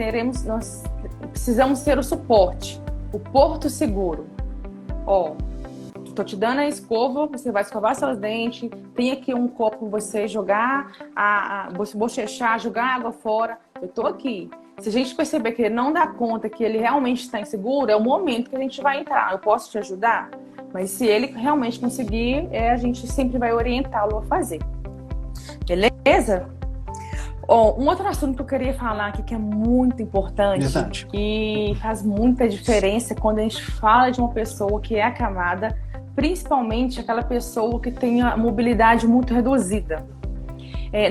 precisamos ser o suporte, o porto seguro. Estou te dando a escova, você vai escovar seus dentes, tem aqui um copo para você jogar, bochechar, jogar água fora, eu estou aqui. Se a gente perceber que ele não dá conta, que ele realmente está inseguro, é o momento que a gente vai entrar. Eu posso te ajudar? Mas se ele realmente conseguir, a gente sempre vai orientá-lo a fazer. Beleza? Um outro assunto que eu queria falar aqui, que é muito importante. Verdade. E faz muita diferença quando a gente fala de uma pessoa que é acamada, principalmente aquela pessoa que tem a mobilidade muito reduzida.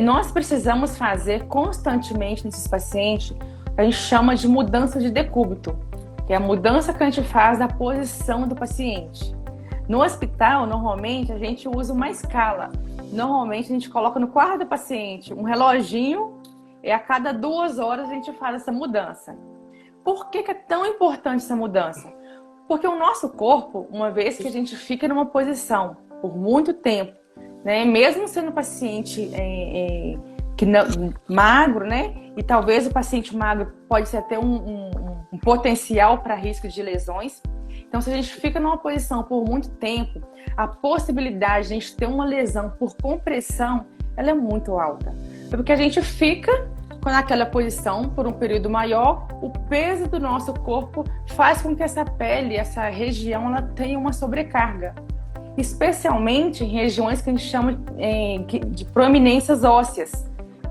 Nós precisamos fazer constantemente nesses pacientes, a gente chama de mudança de decúbito, que é a mudança que a gente faz da posição do paciente. No hospital, normalmente, a gente usa uma escala. Normalmente, a gente coloca no quarto do paciente um reloginho e a cada 2 horas a gente faz essa mudança. Por que é tão importante essa mudança? Porque o nosso corpo, uma vez que a gente fica numa posição por muito tempo, né, mesmo sendo paciente magro, né, e talvez o paciente magro pode ser até um potencial para risco de lesões. Então, se a gente fica numa posição por muito tempo, a possibilidade de a gente ter uma lesão por compressão, ela é muito alta. É porque a gente fica naquela posição por um período maior, o peso do nosso corpo faz com que essa pele, essa região, ela tenha uma sobrecarga. Especialmente em regiões que a gente chama de proeminências ósseas,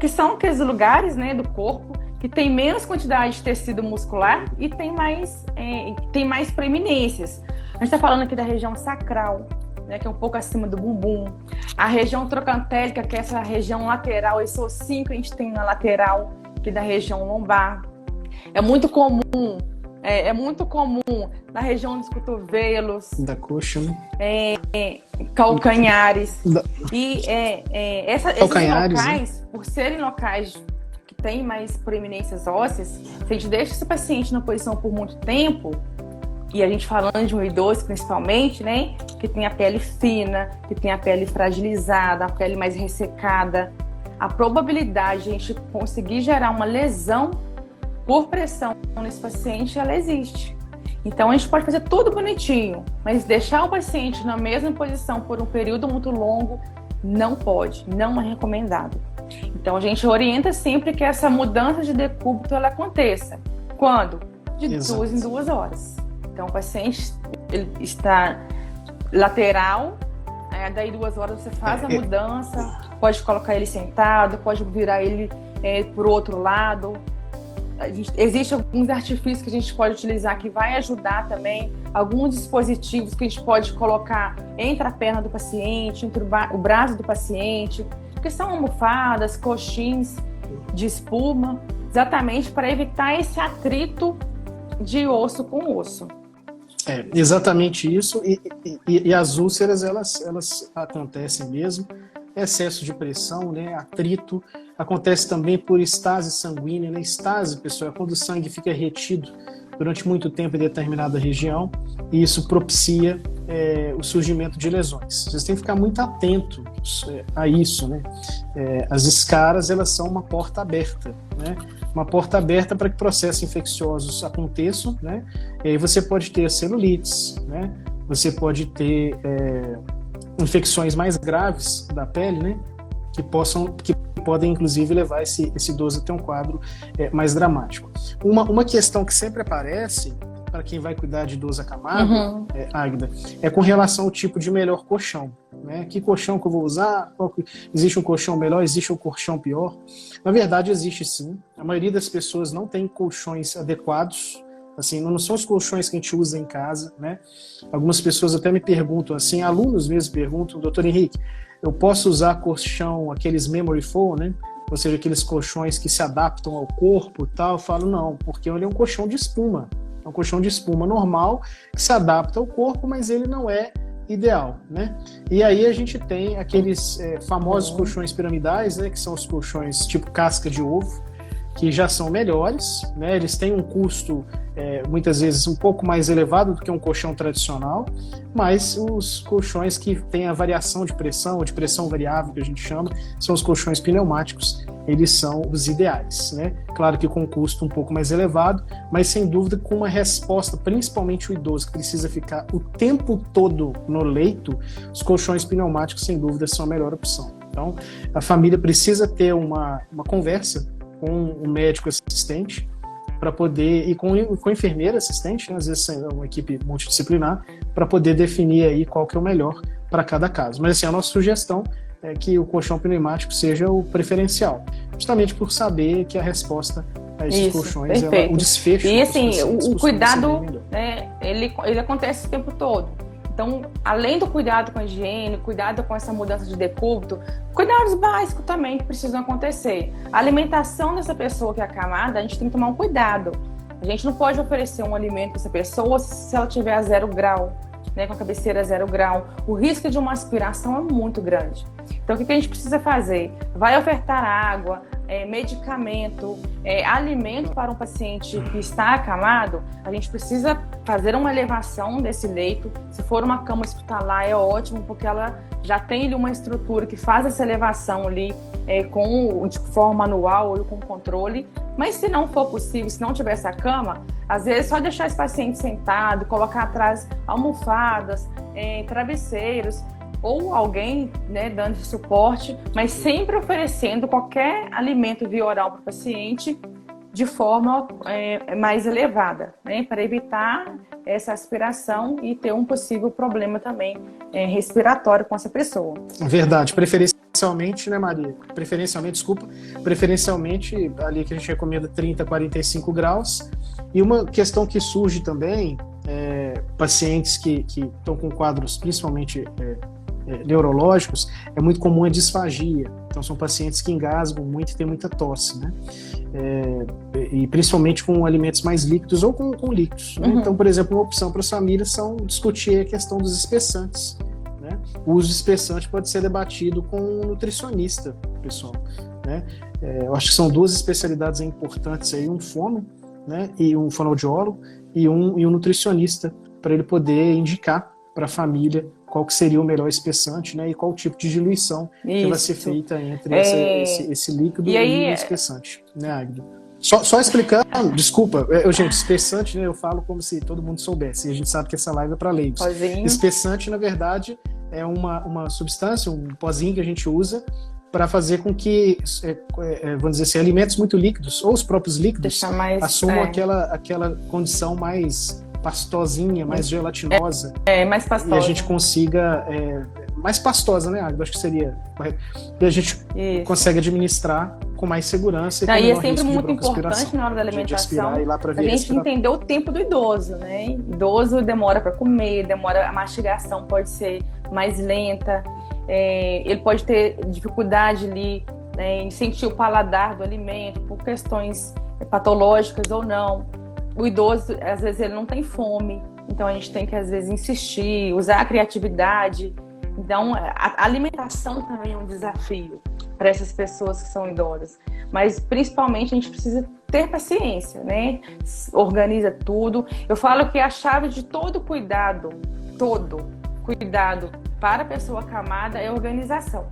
que são aqueles lugares, né, do corpo que tem menos quantidade de tecido muscular e tem mais proeminências. A gente está falando aqui da região sacral, né, que é um pouco acima do bumbum. A região trocantélica, que é essa região lateral, esse ossinho que a gente tem na lateral, que é da região lombar. É muito comum na região dos cotovelos. Da coxa, né? Calcanhares. Esses Calcanhares, locais, né? Por serem locais que têm mais proeminências ósseas, se a gente deixa esse paciente na posição por muito tempo, e a gente falando de um idoso principalmente, né, que tem a pele fina, que tem a pele fragilizada, a pele mais ressecada, a probabilidade de a gente conseguir gerar uma lesão por pressão nesse paciente, ela existe. Então a gente pode fazer tudo bonitinho, mas deixar o paciente na mesma posição por um período muito longo, não pode, não é recomendado. Então a gente orienta sempre que essa mudança de decúbito ela aconteça. Quando? De 2 em 2 horas. Então o paciente ele está lateral, daí 2 horas você faz a mudança, pode colocar ele sentado, pode virar ele para o outro lado. Existem alguns artifícios que a gente pode utilizar que vai ajudar também, alguns dispositivos que a gente pode colocar entre a perna do paciente, entre o braço do paciente, que são almofadas, coxins de espuma, exatamente para evitar esse atrito de osso com osso. Exatamente isso, e as úlceras elas acontecem mesmo, excesso de pressão, né, atrito, acontece também por estase sanguínea, né? Estase, pessoal, é quando o sangue fica retido durante muito tempo em determinada região, e isso propicia o surgimento de lesões. Vocês têm que ficar muito atento a isso, né? As escaras, elas são uma porta aberta, né? Uma porta aberta para que processos infecciosos aconteçam, né? E aí você pode ter celulites, né? Você pode ter infecções mais graves da pele, né? Que podem inclusive levar esse idoso a ter um quadro mais dramático. Uma questão que sempre aparece para quem vai cuidar de idoso acamado, Águida, é com relação ao tipo de melhor colchão, né? Que colchão que eu vou usar? Existe um colchão melhor? Existe um colchão pior? Na verdade, existe sim. A maioria das pessoas não tem colchões adequados. Assim, não são os colchões que a gente usa em casa, né? Algumas pessoas até me perguntam, assim, alunos mesmo perguntam, doutor Henrique, eu posso usar colchão, aqueles memory foam, né? ou seja, aqueles colchões que se adaptam ao corpo e tal. Eu falo, não, porque ele é um colchão de espuma. É um colchão de espuma normal, que se adapta ao corpo, mas ele não é ideal, né? E aí a gente tem aqueles famosos colchões piramidais, né, que são os colchões tipo casca de ovo, que já são melhores, né? Eles têm um custo muitas vezes um pouco mais elevado do que um colchão tradicional, mas os colchões que têm a variação de pressão, ou de pressão variável que a gente chama, são os colchões pneumáticos, eles são os ideais, né? Claro que com um custo um pouco mais elevado, mas sem dúvida com uma resposta, principalmente o idoso que precisa ficar o tempo todo no leito, os colchões pneumáticos sem dúvida são a melhor opção. Então, a família precisa ter uma conversa com um médico assistente para poder, e com enfermeira assistente, né, às vezes é uma equipe multidisciplinar, para poder definir aí qual que é o melhor para cada caso. Mas assim, a nossa sugestão é que o colchão pneumático seja o preferencial, justamente por saber que a resposta a esses colchões, o desfecho... E assim, o cuidado, né, ele acontece o tempo todo. Então, além do cuidado com a higiene, cuidado com essa mudança de decúbito, cuidados básicos também que precisam acontecer. A alimentação dessa pessoa que é acamada, a gente tem que tomar um cuidado. A gente não pode oferecer um alimento para essa pessoa se ela tiver a 0 grau, né, com a cabeceira a 0 grau. O risco de uma aspiração é muito grande. Então, o que a gente precisa fazer? Vai ofertar água, medicamento, alimento para um paciente que está acamado. A gente precisa fazer uma elevação desse leito. Se for uma cama hospitalar, é ótimo, porque ela já tem ali uma estrutura que faz essa elevação ali de forma manual ou com controle. Mas se não for possível, se não tiver essa cama, às vezes só deixar esse paciente sentado, colocar atrás almofadas, travesseiros, ou alguém, né, dando suporte, mas sempre oferecendo qualquer alimento via oral para o paciente de forma mais elevada, né, para evitar essa aspiração e ter um possível problema também respiratório com essa pessoa. Verdade, preferencialmente, né, Maria? Preferencialmente ali que a gente recomenda 30 a 45 graus. E uma questão que surge também, pacientes que estão com quadros principalmente neurológicos, é muito comum a disfagia. Então são pacientes que engasgam muito e têm muita tosse, né? E principalmente com alimentos mais líquidos ou com líquidos, né? Então, por exemplo, uma opção para as famílias são discutir a questão dos espessantes, né? O uso de espessante pode ser debatido com um nutricionista, pessoal, né? Eu acho que são 2 especialidades importantes aí, um fono, né, e um fonoaudiólogo e um nutricionista, para ele poder indicar para a família qual que seria o melhor espessante, né, e qual tipo de diluição que vai ser feita entre esse líquido e o espessante, né, Águida? Só explicando, desculpa, gente, espessante, né, eu falo como se todo mundo soubesse, e a gente sabe que essa live é para leigos. Espessante, na verdade, é uma substância, um pozinho que a gente usa para fazer com que, vamos dizer assim, alimentos muito líquidos, ou os próprios líquidos, assumam aquela condição mais pastosinha, mais gelatinosa. Mais pastosa. E a gente consiga... mais pastosa, né, Águida? Acho que seria correto. E a gente consegue administrar com mais segurança. E é sempre muito importante na hora da alimentação a gente entender o tempo do idoso, né? Idoso demora para comer, a mastigação pode ser mais lenta, ele pode ter dificuldade ali, em sentir o paladar do alimento por questões patológicas ou não. O idoso, às vezes, ele não tem fome, então a gente tem que, às vezes, insistir, usar a criatividade. Então, a alimentação também é um desafio para essas pessoas que são idosas. Mas, principalmente, a gente precisa ter paciência, né? Organiza tudo. Eu falo que a chave de todo cuidado para a pessoa acamada é a organização.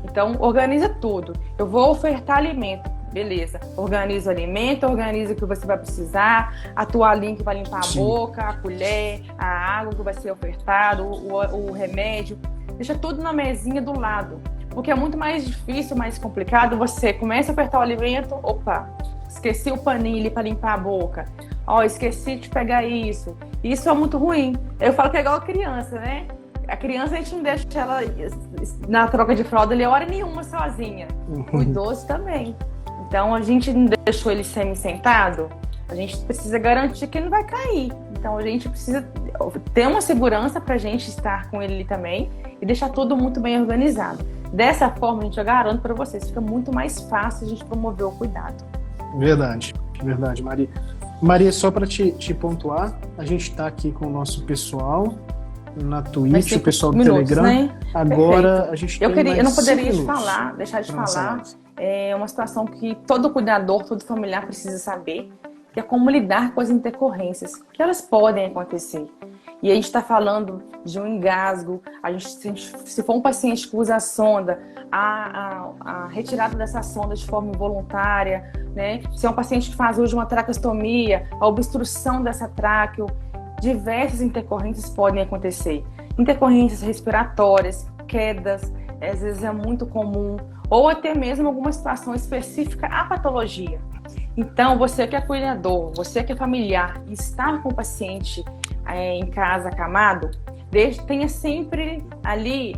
Então, organiza tudo. Eu vou ofertar alimento. Beleza, organiza o alimento, organiza o que você vai precisar, a toalhinha que vai limpar a boca, a colher, a água que vai ser ofertado, o remédio. Deixa tudo na mesinha do lado, porque é muito mais difícil, mais complicado. Você começa a apertar o alimento, opa, esqueci o paninho ali para limpar a boca. Esqueci de pegar isso. Isso é muito ruim. Eu falo que é igual a criança, né? A criança, a gente não deixa ela na troca de fralda ali hora nenhuma sozinha. O idoso também. Então, a gente não deixou ele semi-sentado, a gente precisa garantir que ele não vai cair. Então, a gente precisa ter uma segurança para a gente estar com ele também e deixar tudo muito bem organizado. Dessa forma, a gente, eu garanto para vocês, fica muito mais fácil a gente promover o cuidado. Verdade, Maria. Maria, só para te pontuar, a gente está aqui com o nosso pessoal na Twitch, o pessoal do Telegram. Né? Agora Perfeito. a gente eu não poderia deixar de falar. Live. É uma situação que todo cuidador, todo familiar precisa saber, que é como lidar com as intercorrências, que elas podem acontecer. E a gente está falando de um engasgo, se for um paciente que usa a sonda, a retirada dessa sonda de forma involuntária, né? Se é um paciente que faz uso de uma traqueostomia, a obstrução dessa tráqueo, diversas intercorrências podem acontecer. Intercorrências respiratórias, quedas, às vezes é muito comum, ou até mesmo alguma situação específica à patologia. Então, você que é cuidador, você que é familiar e está com o paciente em casa acamado, tenha sempre ali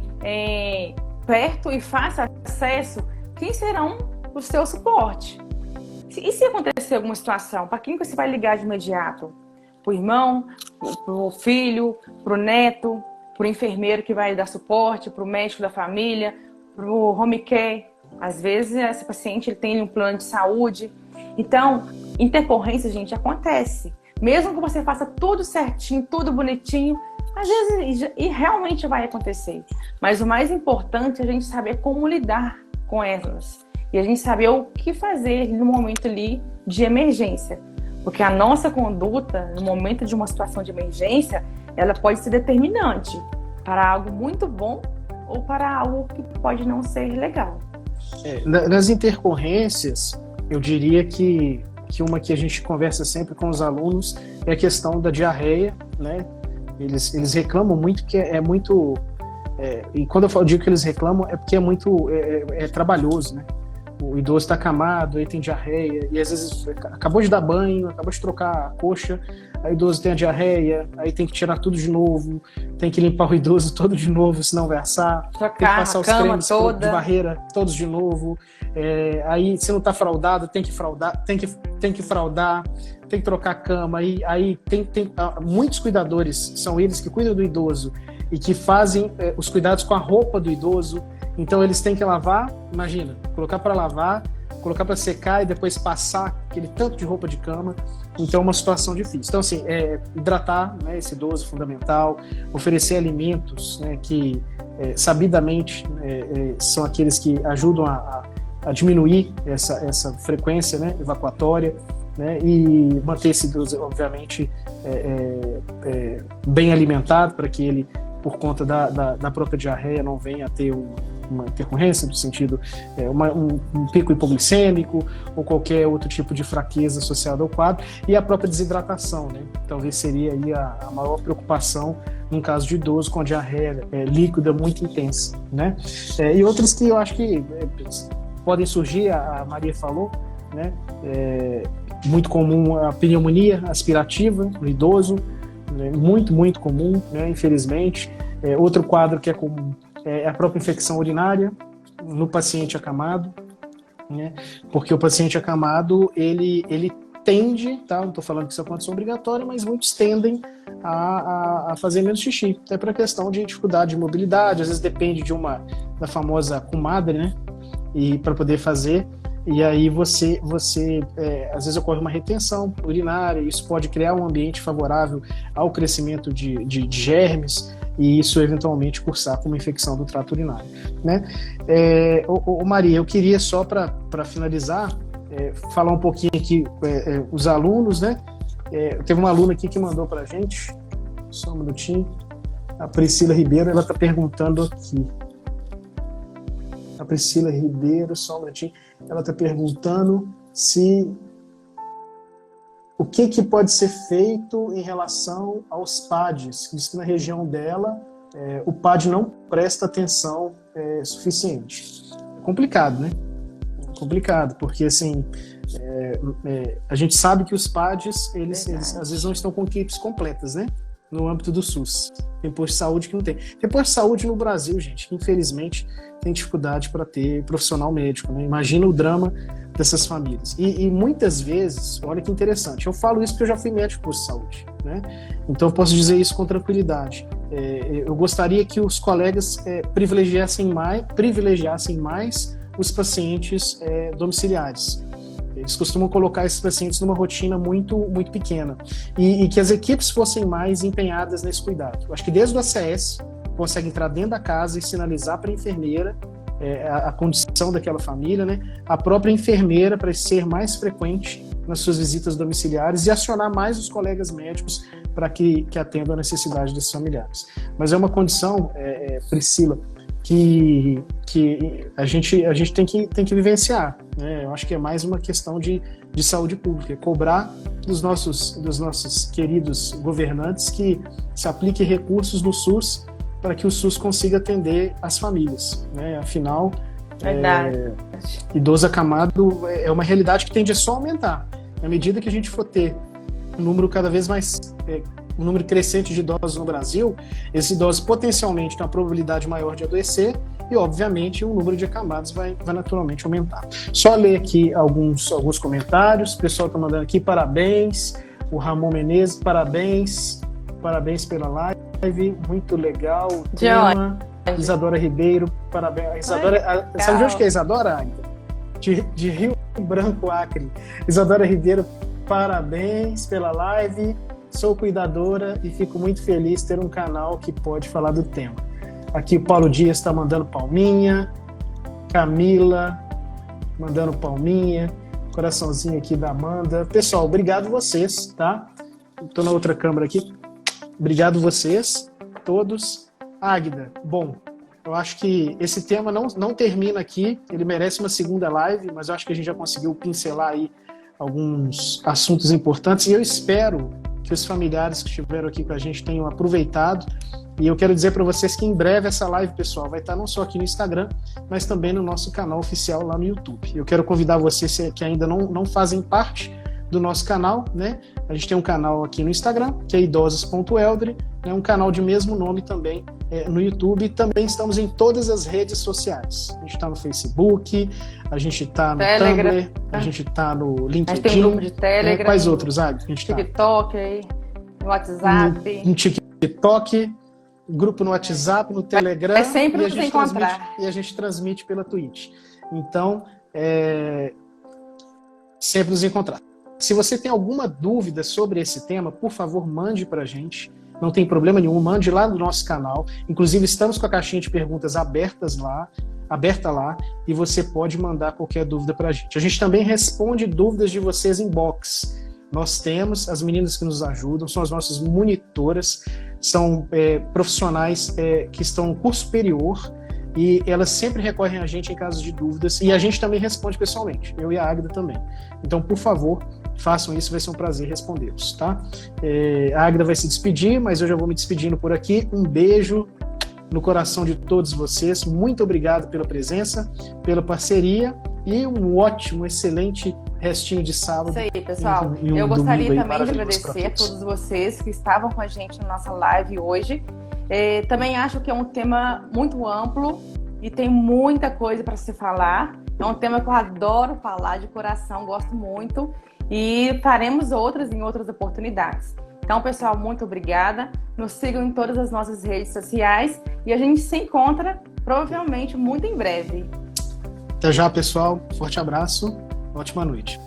perto e fácil acesso quem serão o seu suporte. E se acontecer alguma situação, para quem você vai ligar de imediato? Para o irmão, para o filho, para o neto, para o enfermeiro que vai dar suporte, para o médico da família, para o home care. Às vezes, esse paciente ele tem um plano de saúde. Então, intercorrência, gente, acontece. Mesmo que você faça tudo certinho, tudo bonitinho, às vezes e realmente vai acontecer. Mas o mais importante é a gente saber como lidar com elas. E a gente saber o que fazer no momento ali de emergência. Porque a nossa conduta, no momento de uma situação de emergência, ela pode ser determinante para algo muito bom ou para algo que pode não ser legal. Nas intercorrências, eu diria que uma que a gente conversa sempre com os alunos é a questão da diarreia, né? Eles reclamam muito que é muito... e quando eu digo que eles reclamam, é porque é muito trabalhoso, né? O idoso está acamado, aí tem diarreia, e às vezes acabou de dar banho, acabou de trocar a coxa, aí o idoso tem a diarreia, aí tem que tirar tudo de novo, tem que limpar o idoso todo de novo, senão vai assar, tem que passar os cremes de barreira todos de novo, aí se não está fraldado, tem que fraudar, tem que trocar a cama, aí tem muitos cuidadores, são eles que cuidam do idoso e que fazem os cuidados com a roupa do idoso. Então eles têm que lavar, imagina, colocar para lavar, colocar para secar e depois passar aquele tanto de roupa de cama. Então é uma situação difícil. Então assim, hidratar, né, esse idoso é fundamental, oferecer alimentos, né, que sabidamente são aqueles que ajudam a diminuir essa frequência, né, evacuatória, né, e manter esse idoso, obviamente, bem alimentado para que ele, por conta da própria diarreia, não venha a ter uma intercorrência, no sentido um pico hipoglicêmico ou qualquer outro tipo de fraqueza associada ao quadro, e a própria desidratação, né? Talvez seria aí a maior preocupação num caso de idoso com a diarreia líquida muito intensa, né? E outras que eu acho que podem surgir, a Maria falou, né? Muito comum a pneumonia aspirativa no idoso, né? Muito comum, né? Infelizmente. Outro quadro que é comum é a própria infecção urinária no paciente acamado, né? Porque o paciente acamado, ele tende, tá? Não estou falando que isso é uma condição obrigatória, mas muitos tendem a fazer menos xixi, até para questão de dificuldade de mobilidade, às vezes depende da famosa comadre, né? E para poder fazer, e aí você às vezes ocorre uma retenção urinária, isso pode criar um ambiente favorável ao crescimento de germes, e isso eventualmente cursar com uma infecção do trato urinário, né? Maria, eu queria só para finalizar, falar um pouquinho aqui, os alunos, né? Teve uma aluna aqui que mandou para a gente, só um minutinho, a Priscila Ribeiro, ela está perguntando aqui. A Priscila Ribeiro, só um minutinho, ela está perguntando o que pode ser feito em relação aos PADs. Diz que na região dela o PAD não presta atenção suficiente. É complicado, né? É complicado, porque assim, a gente sabe que os PADs, eles às vezes não estão com equipes completas, né? no âmbito do SUS. Tem posto de saúde que não tem. Tem posto de saúde no Brasil, gente, que infelizmente tem dificuldade para ter profissional médico, né? Imagina o drama dessas famílias. E muitas vezes, olha que interessante, eu falo isso porque eu já fui médico de posto de saúde, né? Então eu posso dizer isso com tranquilidade. Eu gostaria que os colegas privilegiassem mais os pacientes domiciliares. Eles costumam colocar esses pacientes numa rotina muito, muito pequena. E que as equipes fossem mais empenhadas nesse cuidado. Eu acho que desde o ACS consegue entrar dentro da casa e sinalizar para a enfermeira a condição daquela família, né? A própria enfermeira para ser mais frequente nas suas visitas domiciliares e acionar mais os colegas médicos para que atendam a necessidade desses familiares. Mas é uma condição, Priscila, que a gente tem que vivenciar, né? Eu acho que é mais uma questão de saúde pública, cobrar dos nossos queridos governantes que se apliquem recursos no SUS para que o SUS consiga atender as famílias, né? Afinal, idoso acamado é uma realidade que tende a só aumentar. À medida que a gente for ter um número cada vez mais um número crescente de idosos no Brasil, esses idosos potencialmente têm uma probabilidade maior de adoecer e, obviamente, o número de acamados vai naturalmente aumentar. Só ler aqui alguns comentários. O pessoal está mandando aqui parabéns. O Ramon Menezes, parabéns pela live, muito legal o tema. Isadora Ribeiro, parabéns. Isadora, sabe de onde que é Isadora? De Rio Branco, Acre. Isadora Ribeiro, parabéns pela live. Sou cuidadora e fico muito feliz ter um canal que pode falar do tema. Aqui o Paulo Dias está mandando palminha, Camila mandando palminha, coraçãozinho aqui da Amanda. Pessoal, obrigado vocês, tá? Estou na outra câmera aqui. Obrigado vocês, todos. Águida, bom, eu acho que esse tema não termina aqui, ele merece uma segunda live, mas eu acho que a gente já conseguiu pincelar aí alguns assuntos importantes e eu espero que os familiares que estiveram aqui com a gente tenham aproveitado. E eu quero dizer para vocês que em breve essa live, pessoal, vai estar não só aqui no Instagram, mas também no nosso canal oficial lá no YouTube. Eu quero convidar vocês que ainda não fazem parte do nosso canal, né? A gente tem um canal aqui no Instagram, que é idosos.eldre, né? Um canal de mesmo nome também no YouTube. Também estamos em todas as redes sociais. A gente está no Facebook, a gente está no Telegram, Tumblr, a gente está no LinkedIn. A gente tem um grupo de Telegram. Quais outros, Águia? A gente TikTok, no WhatsApp. No TikTok, grupo no WhatsApp, no Telegram. É sempre nos encontrar. E a gente transmite pela Twitch. Então, sempre nos encontrar. Se você tem alguma dúvida sobre esse tema, por favor, mande para a gente. Não tem problema nenhum, mande lá no nosso canal. Inclusive, estamos com a caixinha de perguntas aberta lá, e você pode mandar qualquer dúvida para a gente. A gente também responde dúvidas de vocês em box. Nós temos as meninas que nos ajudam, são as nossas monitoras, são profissionais que estão no curso superior, e elas sempre recorrem a gente em casos de dúvidas, e a gente também responde pessoalmente, eu e a Águida também. Então, por favor, façam isso, vai ser um prazer respondê-los, tá? A Águida vai se despedir, mas eu já vou me despedindo por aqui. Um beijo no coração de todos vocês, muito obrigado pela presença, pela parceria, e um ótimo, excelente restinho de sábado. Isso aí, pessoal. Eu gostaria também de agradecer a todos vocês que estavam com a gente na nossa live hoje. Também acho que é um tema muito amplo e tem muita coisa para se falar. É um tema que eu adoro falar de coração, gosto muito. E faremos outras em outras oportunidades. Então, pessoal, muito obrigada. Nos sigam em todas as nossas redes sociais e a gente se encontra provavelmente muito em breve. Até já, pessoal. Forte abraço. Ótima noite.